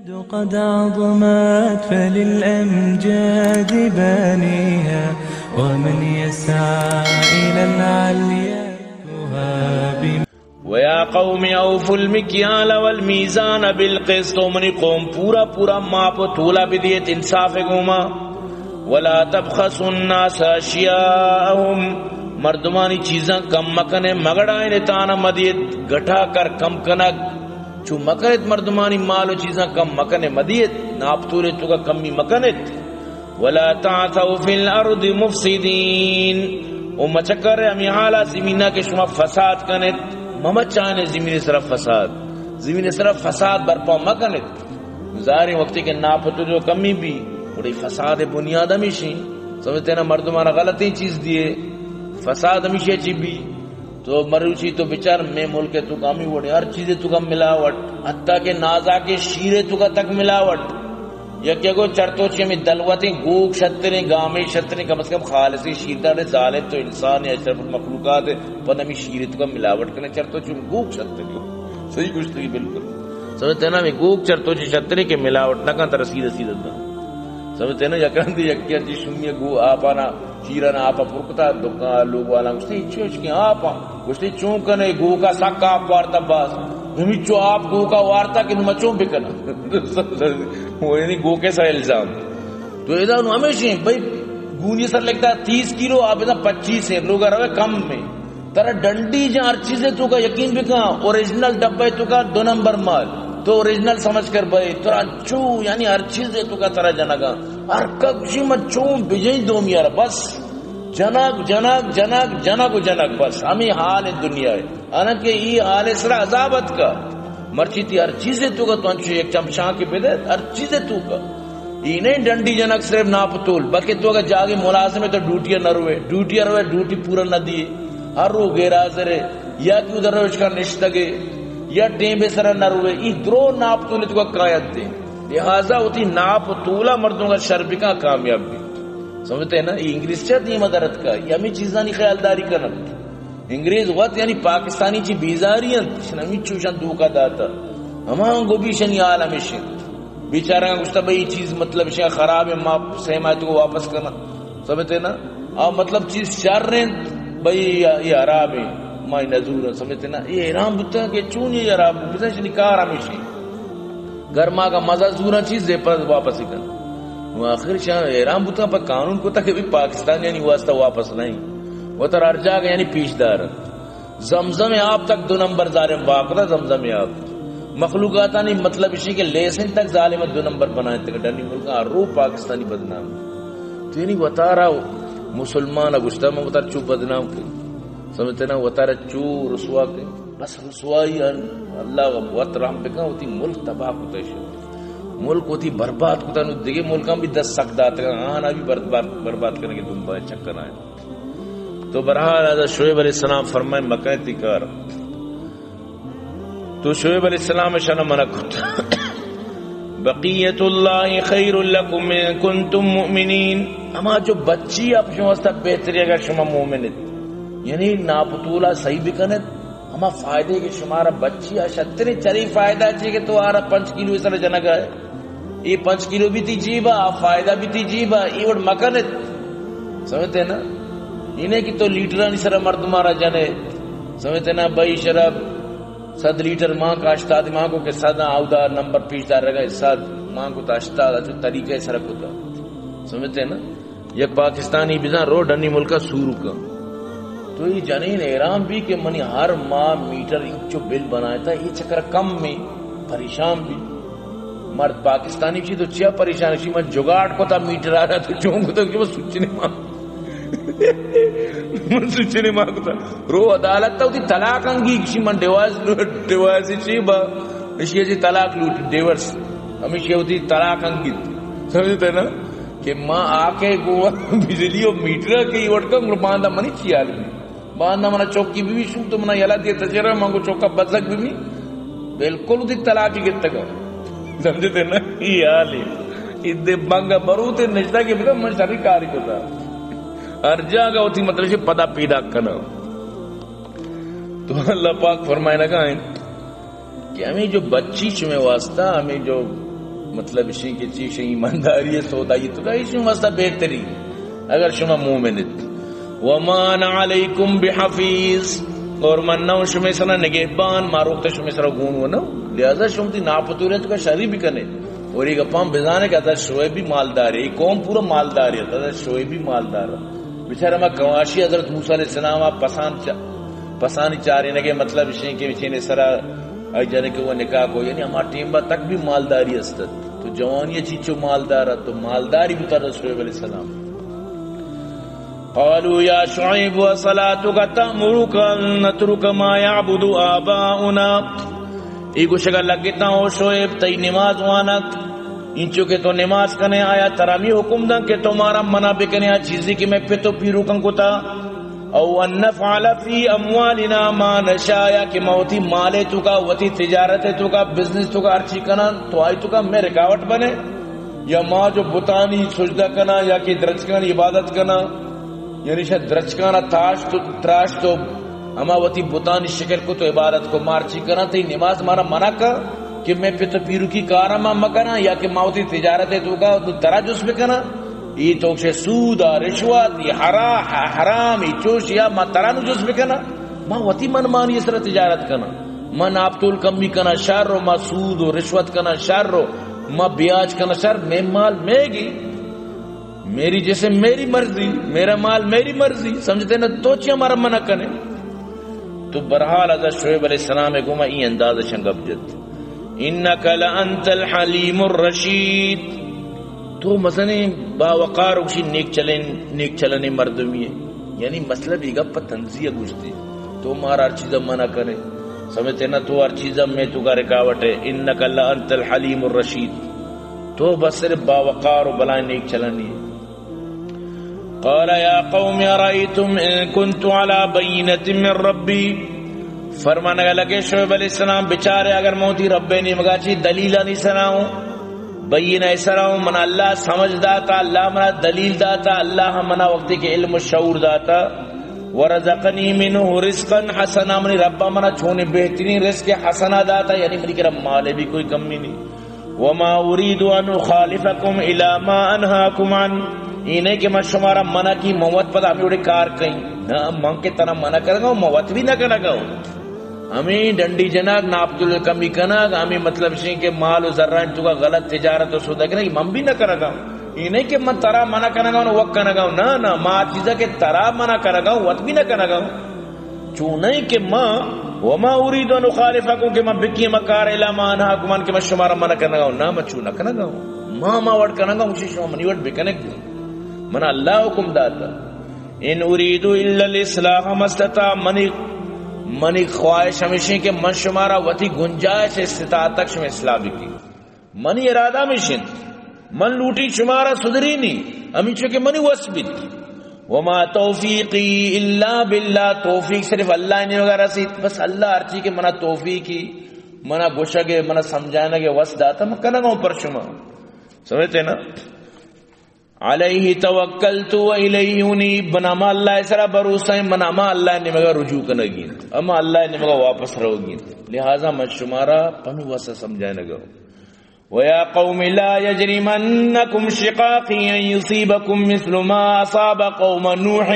قد عظمت فللأمجاد بانيها ومن يسعى إلى العليا تهاب. وَيَا قَوْمِ أَوْفُوا الْمِكْيَالَ وَالْمِيزَانَ بِالْقِسْطِ منی قوم پورا ماپ و تولا بدیت انصاف گوما. وَلَا تَبْخَسُوا النَّاسَ أَشْيَاءَهُمْ مردمانی چیزاں کم مکنے مگڑائیں تانا مدیت گٹھا کر کم کنک چو مکنت مردمانی مال و چیزاں کم مکنے مدیت ناپ تولے تو کا کمی مکنت. وَلَا تَعْثَوْا فِي الْأَرْضِ مُفْسِدِينَ او مچکر امی حالا زمینہ کے شما فساد کنت محمد چاہنے زمین صرف فساد برپا مکنت. ظاہری وقتی کے ناپتو جو کمی بھی بڑی فساد بنیاد ہمیشی سمجھتے نا مردمانا غلطی چیز دیے فساد ہمیشہ چی بھی تو مروچی تو بچار میں ملک تو کامی وڑی ہر چیزیں تو کا ملاوٹ حتیٰ کہ نازا کے شیرے تو کا تک ملاوٹ یا کیا کو چرتو چی ہمیں دلوتیں گوک شتریں گامی شتریں کم از کم خالصی شیردار ظالم تو انسان یا اشرف المخلوقات ہے پتہ ہمیں شیرے تو کا ملاوٹ کرنے چرتو چی ہمیں گوک شتریں صحیح کچھ تو بالکل سمجھتے نا ہمیں گوک چرتو چی شتریں کے ملاوٹ نہ کہاں ترہ سیدھا دا سمجھتے نا یکران دی یکیان چی شمیہ گو آپانا شیرانا آپا پرکتا دکا لوگ والا گوشتی چوش کی آپا گوشتی چون کنے گو کا ساکا آپ وارتا باس ہمیں چو آپ گو کا وارتا کہ نمہ چون بکنا وہ یعنی گو کے سا الزام تو ایدہ انہوں ہمیشہ ہیں بھئی گونی سر لگتا ہے 30 کیلو آپ ایدہ 25 ہیں لوگا روے کم میں ترہ ڈنڈی جہاں ہر چیزیں تو کا یقین بکنا اوریجنل ڈبے تو کا 2 نمبر مال تو اوریجنل سمجھ کر بھئی ترہ چو یعنی ہر چیزیں تو کا ترہ جنگا ہر کبشی میں چون بجیں دوم یار بس جنگ بس ہمیں حال دنیا ہے حالانکہ یہ حال سرا عذابت کا مرچی تھی ہر چیزیں تو کا تو انچو ایک چمشاں کے پیدے ہر چیزیں تو کا یہ نہیں ڈنڈی جنگ صرف ناپتول بلکہ تو اگر جاگے ملازم ہے تو ڈیوٹیاں نہ روئے ڈیوٹی پورا نہ دیے ہر رو غیر حاضر ہے یا کیوں در روش کا نشتگے یا ٹیم بے سرہ نہ روئے یہ درو ناپتولی تو کا قائد دے لہذا ہوتی ناپتولا مردوں کا شربکا کامیاب بھی سمجھتے ہیں نا یہ انگریز چاہت نہیں مدارت کا یہ ہمیں چیزانی خیالداری کرنا انگریز وقت یعنی پاکستانی چی بیزاری ہیں ہمیں چوشن دوکا داتا ہمان گو بھی شنی عالم شن بیچارہ گوشتا بھئی یہ چیز مطلب شن خراب ہے ماں سہمایتوں کو واپس کرنا سمجھتے ہیں نا اور مطلب چیز شر رہے بھئی یہ حرام ہے مائی نظور ہے سمجھتے ہیں نا یہ حرام بتا ہے کہ چون یہ حرام بتا شنی کار ہمیشہ گرما کا مزہ زورا چیز دے پر واپس ہی کرنا وہ آخر شاہ احرام بتا پر قانون کو تک بھی پاکستان یعنی واسطہ واپس نہیں وہ تر ارجا گا یعنی پیشدار زمزم آپ تک 2 نمبر ظالم واقعہ زمزم آپ مخلوقاتا نہیں مطلب اسی کے لیسن تک ظالمت 2 نمبر بنائے تک ڈنی ملکہ رو پاکستانی بدنام تو یعنی وطارا مسلمان اگشتہ میں وطار چو بدنام کی سمجھتے نا وطارا چو رسوا کی بس رسوائی اللہ وط رحم بکا ہوتی ملک تباہ ہوتا ہے ملک ہوتی برباد ہوتا ہے دیکھے ملکاں بھی 10 سکدات ہیں آنا بھی برباد کرنے کے تم بہت چکر آئے تو برحال حضرت شعیب علیہ السلام فرمائے مکہ تکار تو شعیب علیہ السلام شاہ منع کرتا بقیت اللہ خیر لکم من کنتم مؤمنین اما جو بچی آپ شما واسطہ بہتری اگر شما مومنت یعنی ناپتولہ صحیح بکنت اما فائدے کے شمارا بچی اشتری چری فائدہ چاہیے کہ تو آرہ 5 کلو اس طرح جنگ ہے یہ 5 کلو بھی تی جیبا فائدہ بھی تی جیبا یہ وڑ مکنت سمجھتے ہیں نا انہیں کی تو لیٹران اس طرح مرد مارا جنے سمجھتے ہیں نا بھائی شراب 100 لیٹر ماں کا 80 ماں کو کہ 100 آودہ نمبر پیشدار رہا 100 ماں کو تا 80 جو طریقہ اس طرح ہوتا سمجھتے ہیں نا یک پاکستانی بزان روڈ انی ملکہ سورو کا تو یہ جنین احرام بھی کہ منی ہر ماہ میٹر جو بل بنایا تھا یہ چکر کم میں پریشان بھی مرد پاکستانی چی تو چیا پریشان چی من جگاڑ کو تھا میٹر آ رہا تو چون کو تھا کہ وہ سچنے ماں من سچنے ماں کو تھا رو عدالت تھا ہوتی طلاق انگی کسی من ڈیوائز چی با اشیاء چی طلاق لوٹ ڈیورس ہمیشہ ہوتی طلاق انگی سمجھتے نا کہ ماں آکے گوا بجلی و میٹر کے یہ وڑکا باندھا منی چی آدمی باندھا منا چوکی بھی شو تو منا یلا دیا تجرہ مانگو چوکا بدلک بھی بالکل دی طلاقی گتا گا سمجھتے نا یہ حال ہے ادھے بانگا بروتے نشتہ کے بھی من شرری کاری کو تھا ہر جاگہ ہوتی مطلب سے پدا پیدا کرنا تو اللہ پاک فرمائے لگا ہے کہ ہمیں جو بچی چمیں واسطہ ہمیں جو مطلب اسی کی چیز ایمانداری سودا یہ تو کہ مسئلہ بہترین اگر شما مومنت وما انا علیکم بحفیظ اور من نو شما سنا نگہبان معروف شما سرا گون و نو لہذا شما تی ناپتوری تو کا شری بھی کنے اور یہ گپام بزانے کہ حضرت شعیب بھی مالدار ہے یہ قوم پورا مالدار ہے حضرت شعیب بھی مالدار ہے بیچارہ ما کواشی حضرت موسیٰ علیہ السلام آپ پسانی چارے نگے مطلب اشیں کے بچے نے سرا آئی جانے کہ وہ نکاح کو یعنی ہمارا ٹیمبا تک بھی مالداری استد تو جوانی چیچو مالدار ہے تو مالداری بھی تر شعیب علیہ السلام قالوا یا شعیب وصلاتك تأمرك ان نترك ما يعبد آباؤنا ایگو شگا لگتا ہو شعیب تی نماز وانک انچو کہ تو نماز کنے آیا ترامی حکم دن کہ تمہارا منع بکنے آ چیزی کہ میں پتو پیرو کن کو تا او ان نفعل فی اموالنا ما نشایا کہ موتی مالے تو کا وتی تجارت تو کا بزنس تو کا ارچی کنا تو آئی تو کا میں رکاوٹ بنے یا ماں جو بتانی سجدہ کنا یا کہ درج کنا عبادت کنا یعنی شاید درج کنا تراش تو اما وتی بتانی شکل کو تو عبادت کو مارچی کنا تی نماز مارا منع کر کہ میں پتو پیرو کی کارما مکنا یا کہ موتی تجارت تو کا تراجس بکنا یہ تو سے سود رشوت یہ حرام یہ چوش یا ما ترانو جس بکنا ما وتی من مانی اس طرح تجارت کنا ما ناپتول کمی کنا شر رو ما سود و رشوت کنا شر رو ما بیاج کنا شر میں مال میں گی میری جیسے میری مرضی میرا مال میری مرضی سمجھتے نا تو چی ہمارا منع کنے تو برحال حضرت شعیب علیہ السلام گوما این انداز شنگب جت انکا لانت الحلیم الرشید تو مثلا باوقار اسی نیک چلنے مردمی ہے یعنی مسئلہ بھی گپ تنزیہ گوشتی تو مارا ہر چیزا منع کرے سمجھتے نا تو ہر چیزا میں تو کا رکاوٹ ہے انکا لانت الحلیم الرشید تو بس صرف باوقار و بلائیں نیک چلنی ہے قال یا قوم ارائیتم ان کنت علی بینت من ربی فرمانے لگے شعیب علیہ السلام بچارے اگر موتی رب نے مگا چی دلیلہ نہیں سناؤں بینہ سناؤں منا اللہ سمجھ داتا اللہ منا دلیل داتا اللہ منا وقتی کے علم و شعور داتا ورزقنی منہ رزقا حسنا منی ربا منا چھونے بہترین رزق حسنا داتا یعنی منی کہ رب مالے بھی کوئی کمی نہیں وما اريد ان اخالفكم الى ما انهاكم عن انہیں کہ میں شمارا منع کی موت پر ہمیں اڑے کار کہیں نہ مانگ کے طرح منع کرے گا موت بھی نہ کرے گا ہمیں ڈنڈی جناک ناپتل کمی کناک ہمیں مطلب شیں کہ مال و ذرائن تو کا غلط تجارت و سودا کرے گا من بھی نہ کرے گا انہیں کہ من طرح منع کرے گا وقت کرے گا نہ ماں چیزا کہ طرح منع کرے گا وقت بھی نہ کرے گا چونہیں کہ ماں وما اريد ان اخالفكم کہ میں بکی مکار الا ما انهاكم عن کہ میں شمارا منع کرنا گا نہ میں چونا کرنا گا ما وڈ کرنا گا مجھے شما منی وڈ بکنے من اللہ حکم داتا ان اريد الا الاصلاح ما استطاع منی خواہش ہمیشہ کہ من شمارا وتی گنجائش استطاعت تک شما اصلاح کی منی ارادہ مشن من لوٹی شمارا صدری نہیں ہمیں چونکہ منی وسبت وما توفیقی الا باللہ توفیق صرف اللہ نے وغیرہ رسید بس اللہ ہر چیز کے منا توفیقی منا گوشگے منا سمجھانا کے وس داتا میں کنا گاؤں پر شما سمجھتے نا علیہ توکلت و الیہ انیب بناما اللہ سرا بروسا مناما اللہ نے مگا رجوع کنگین اما اللہ نے مگا واپس رہوگین لہذا میں شمارا پنو وسا سمجھانا گاؤں وَيَا قَوْمِ لَا يَجْرِمَنَّكُمْ شِقَاقِي أَن يُصِيبَكُمْ مِثْلُ مَا أَصَابَ قَوْمَ نُوحٍ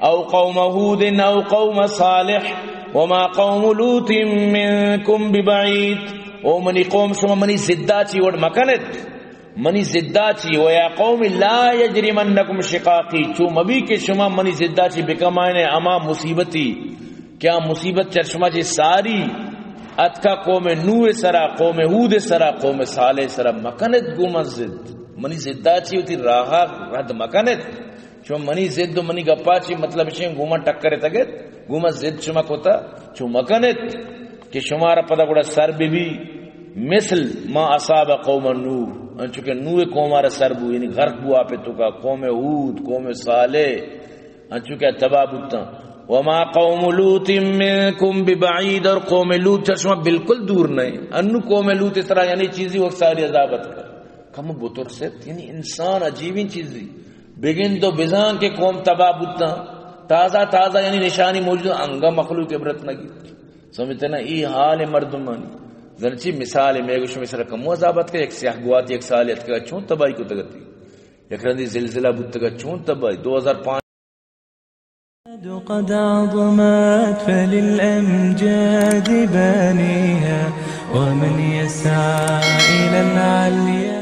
أَوْ قَوْمَ هُودٍ أَوْ قَوْمَ صَالِحٍ وَمَا قَوْمُ لُوطٍ مِّنكُمْ بِبَعِيدٍ او منی قوم شما منی زدہ چی وڑ مکنت منی زدہ چی وَيَا قَوْمِ لَا يَجْرِمَنَّكُمْ شِقَاقِي چو مبی کے شما منی زدہ چی بکمائنے اما مصیبتی کیا مصیبت چر شما چی ساری اتکا قوم نوح سرا قوم ہود سرا قوم صالح سرا مکنت گوما زد منی زدہ چی ہوتی راہا رد مکنت چو منی زد و منی گپا چی مطلب شیں گوما ٹکرے تگت گوما زد شما کوتا چو مکنت کہ شمارا پدا گوڑا سر بھی مثل ما اصاب قوم نوح چونکہ نوح قومارا سر بو یعنی غرق بو آپے تو کا قوم ہود قوم صالح چونکہ تباہ بوتا وما قوم لوط منکم ببعید اور قوم لوط چشمہ بالکل دور نہیں انو قوم لوط اس طرح یعنی چیزی وقت ساری عذابت کر کم بطور سے یعنی انسان عجیبین چیزی بگن تو بزان کے قوم تباہ بوتا تازہ یعنی نشانی موجود انگا مخلوق عبرت نگی سمجھتے نا ای حال مردمانی زنچی مثال میں گوش مثال کم عذابت کا ایک سیاہ گوات ایک سالیت کا چون تباہی کو تگتی یک رندی زلزلہ بودتا کا چون تباہی 2005 قد عظمت فللأمجاد بانيها ومن يسعى إلى العليا